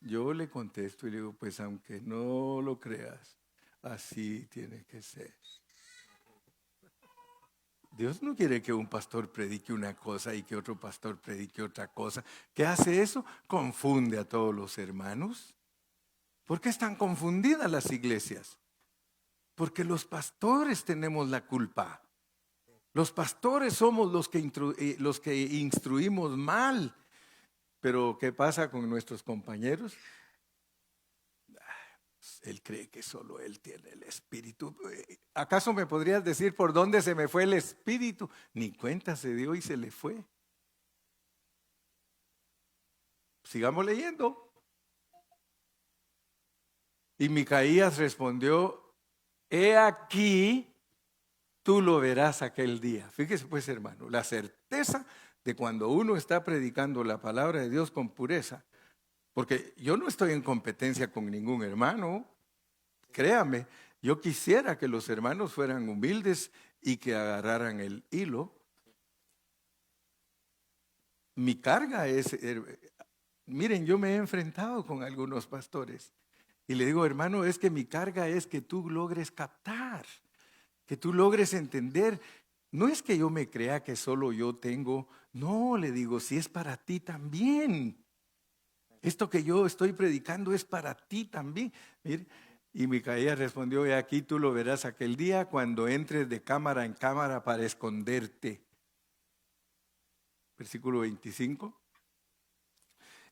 Yo le contesto y le digo, pues aunque no lo creas, así tiene que ser. Dios no quiere que un pastor predique una cosa y que otro pastor predique otra cosa. ¿Qué hace eso? Confunde a todos los hermanos. ¿Por qué están confundidas las iglesias? Porque los pastores tenemos la culpa. Los pastores somos los que instruimos mal. Pero ¿qué pasa con nuestros compañeros? Él cree que solo él tiene el espíritu. ¿Acaso me podrías decir por dónde se me fue el espíritu? Ni cuenta se dio y se le fue. Sigamos leyendo. Y Micaías respondió, he aquí, tú lo verás aquel día. Fíjese pues, hermano, la certeza de cuando uno está predicando la palabra de Dios con pureza, porque yo no estoy en competencia con ningún hermano, créame, yo quisiera que los hermanos fueran humildes y que agarraran el hilo. Mi carga es, miren, yo me he enfrentado con algunos pastores y le digo, hermano, es que mi carga es que tú logres captar, que tú logres entender. No es que yo me crea que solo yo tengo, no, le digo, si es para ti también. Esto que yo estoy predicando es para ti también. Mire, y Micaías respondió, he aquí tú lo verás aquel día cuando entres de cámara en cámara para esconderte. Versículo 25.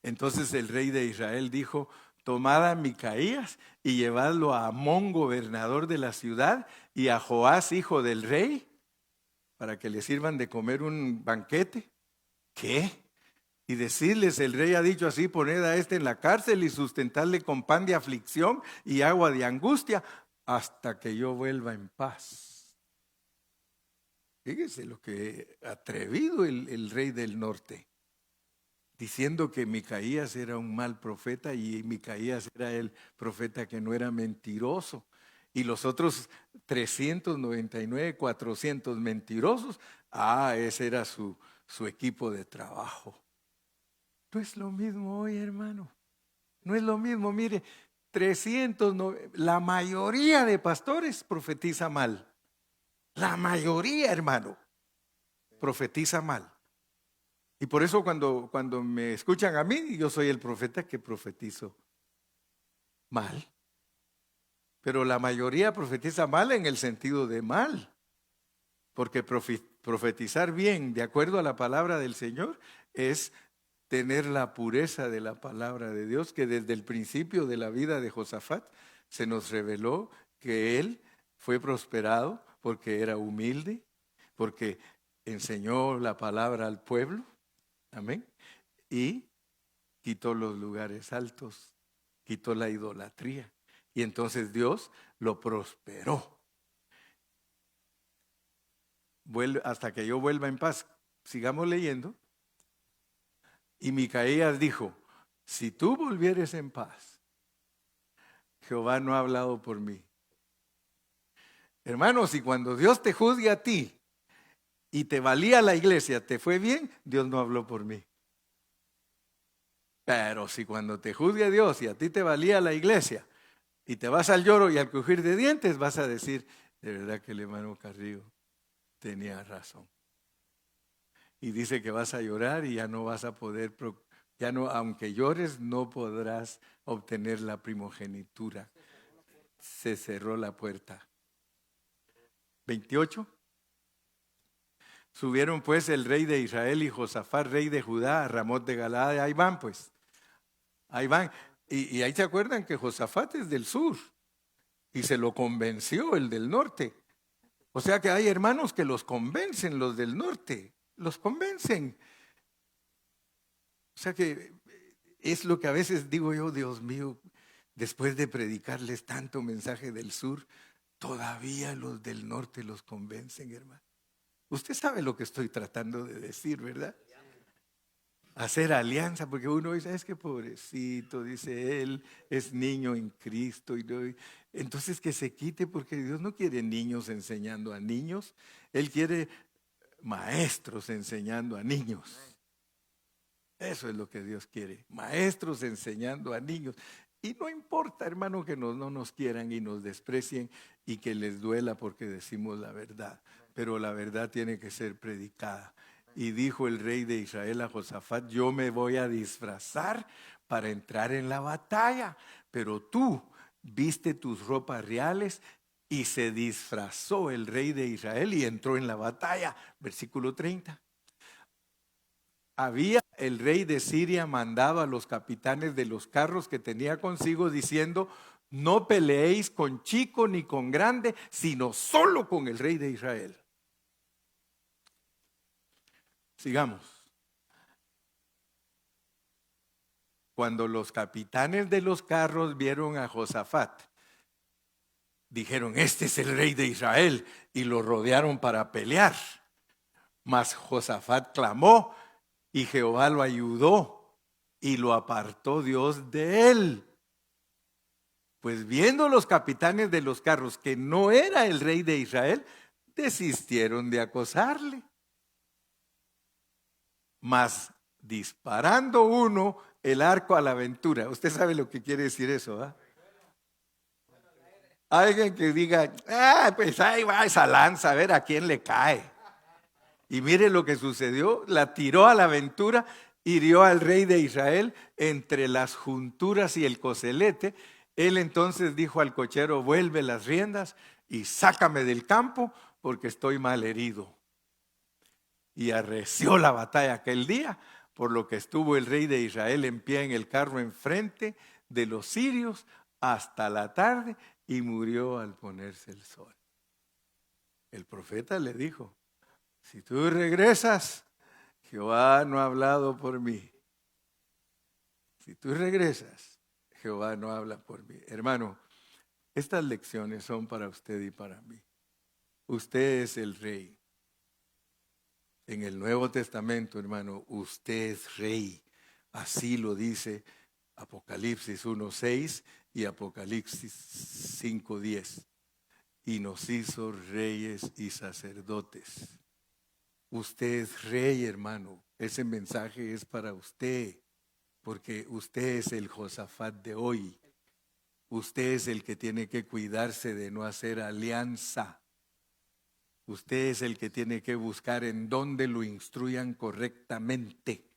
Entonces el rey de Israel dijo: tomad a Micaías y llevadlo a Amón, gobernador de la ciudad, y a Joás, hijo del rey, para que le sirvan de comer un banquete. ¿Qué? Y decirles: el rey ha dicho así: poned a este en la cárcel y sustentadle con pan de aflicción y agua de angustia hasta que yo vuelva en paz. Fíjese lo que atrevido el rey del norte, diciendo que Micaías era un mal profeta, y Micaías era el profeta que no era mentiroso. Y los otros 399, 400 mentirosos, ese era su equipo de trabajo. No es lo mismo hoy, hermano. No es lo mismo. Mire, 300, la mayoría de pastores profetiza mal. La mayoría, hermano, profetiza mal. Y por eso cuando me escuchan a mí, yo soy el profeta que profetizo mal. Pero la mayoría profetiza mal en el sentido de mal. Porque profetizar bien, de acuerdo a la palabra del Señor, es tener la pureza de la palabra de Dios, que desde el principio de la vida de Josafat se nos reveló que él fue prosperado porque era humilde, porque enseñó la palabra al pueblo, amén, y quitó los lugares altos, quitó la idolatría, y entonces Dios lo prosperó. Hasta que yo vuelva en paz. Sigamos leyendo. Y Micaías dijo: si tú volvieres en paz, Jehová no ha hablado por mí. Hermanos, y cuando Dios te juzgue a ti y te valía la iglesia, te fue bien, Dios no habló por mí. Pero si cuando te juzgue Dios y a ti te valía la iglesia y te vas al lloro y al crujir de dientes, vas a decir: de verdad que el hermano Carrillo tenía razón. Y dice que vas a llorar y ya no vas a poder, aunque llores, no podrás obtener la primogenitura. Se cerró la puerta. 28. Subieron pues el rey de Israel y Josafat, rey de Judá, a Ramot de Galaad. Ahí van pues. Ahí van. Y ahí se acuerdan que Josafat es del sur. Y se lo convenció el del norte. O sea que hay hermanos que los convencen, los del norte. Los convencen. O sea que es lo que a veces digo yo: Dios mío, después de predicarles tanto mensaje del sur, todavía los del norte los convencen, hermano. Usted sabe lo que estoy tratando de decir, ¿verdad? Hacer alianza, porque uno dice: es que pobrecito, dice él, es niño en Cristo. Entonces que se quite, porque Dios no quiere niños enseñando a niños. Él quiere maestros enseñando a niños. Eso es lo que Dios quiere, maestros enseñando a niños. Y no importa, hermano, que no nos quieran y nos desprecien y que les duela porque decimos la verdad, pero la verdad tiene que ser predicada. Y dijo el rey de Israel a Josafat: yo me voy a disfrazar para entrar en la batalla, pero tú viste tus ropas reales. Y se disfrazó el rey de Israel y entró en la batalla. Versículo 30. Había el rey de Siria mandado a los capitanes de los carros que tenía consigo, diciendo: no peleéis con chico ni con grande, sino solo con el rey de Israel. Sigamos. Cuando los capitanes de los carros vieron a Josafat, dijeron: este es el rey de Israel, y lo rodearon para pelear. Mas Josafat clamó y Jehová lo ayudó y lo apartó Dios de él. Pues viendo los capitanes de los carros que no era el rey de Israel, desistieron de acosarle. Mas disparando uno el arco a la aventura. Usted sabe lo que quiere decir eso, ¿ah? Alguien que diga: pues ahí va esa lanza, a ver a quién le cae. Y mire lo que sucedió: la tiró a la aventura, hirió al rey de Israel entre las junturas y el coselete. Él entonces dijo al cochero: vuelve las riendas y sácame del campo, porque estoy mal herido. Y arreció la batalla aquel día, por lo que estuvo el rey de Israel en pie en el carro enfrente de los sirios hasta la tarde y murió al ponerse el sol. El profeta le dijo, si tú regresas, Jehová no ha hablado por mí. Si tú regresas, Jehová no habla por mí. Hermano, estas lecciones son para usted y para mí. Usted es el rey. En el Nuevo Testamento, hermano, usted es rey. Así lo dice Apocalipsis 1:6 y Apocalipsis 5:10. Y nos hizo reyes y sacerdotes. Usted es rey, hermano. Ese mensaje es para usted, porque usted es el Josafat de hoy. Usted es el que tiene que cuidarse de no hacer alianza. Usted es el que tiene que buscar en dónde lo instruyan correctamente.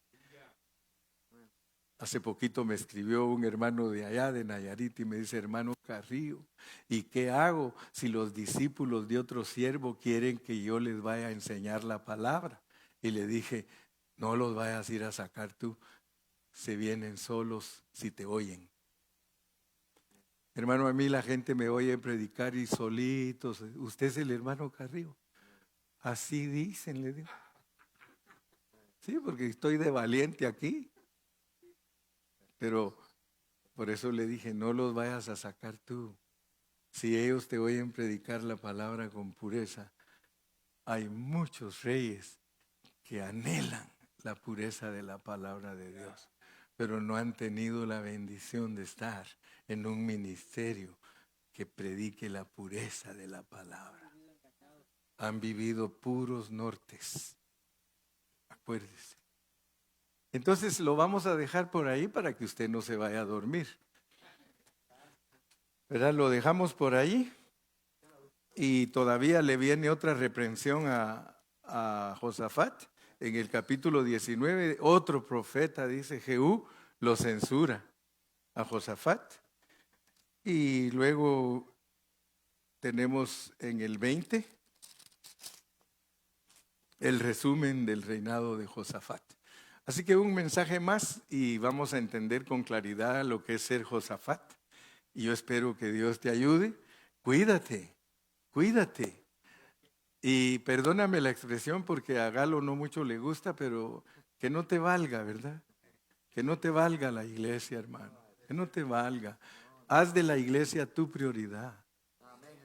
Hace poquito me escribió un hermano de allá, de Nayarit, y me dice, hermano Carrillo, ¿y qué hago si los discípulos de otro siervo quieren que yo les vaya a enseñar la palabra? Y le dije, no los vayas a ir a sacar tú, se vienen solos si te oyen. Hermano, a mí la gente me oye predicar y solitos. Usted es el hermano Carrillo. Así dicen, le digo. Sí, porque estoy de valiente aquí. Pero por eso le dije, no los vayas a sacar tú. Si ellos te oyen predicar la palabra con pureza, hay muchos reyes que anhelan la pureza de la palabra de Dios, pero no han tenido la bendición de estar en un ministerio que predique la pureza de la palabra. Han vivido puros nortes. Acuérdese. Entonces lo vamos a dejar por ahí para que usted no se vaya a dormir. ¿Verdad? Lo dejamos por ahí y todavía le viene otra reprensión a Josafat. En el capítulo 19, otro profeta, dice Jehú, lo censura a Josafat. Y luego tenemos en el 20 el resumen del reinado de Josafat. Así que un mensaje más y vamos a entender con claridad lo que es ser Josafat. Y yo espero que Dios te ayude. Cuídate, cuídate. Y perdóname la expresión porque a Galo no mucho le gusta, pero que no te valga, ¿verdad? Que no te valga la iglesia, hermano. Que no te valga. Haz de la iglesia tu prioridad.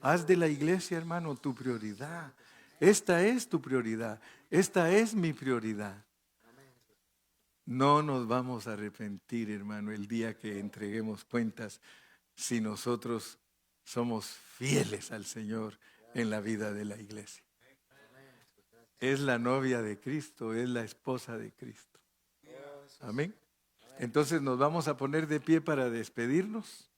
Haz de la iglesia, hermano, tu prioridad. Esta es tu prioridad. Esta es mi prioridad. No nos vamos a arrepentir, hermano, el día que entreguemos cuentas si nosotros somos fieles al Señor en la vida de la iglesia. Es la novia de Cristo, es la esposa de Cristo. Amén. Entonces nos vamos a poner de pie para despedirnos.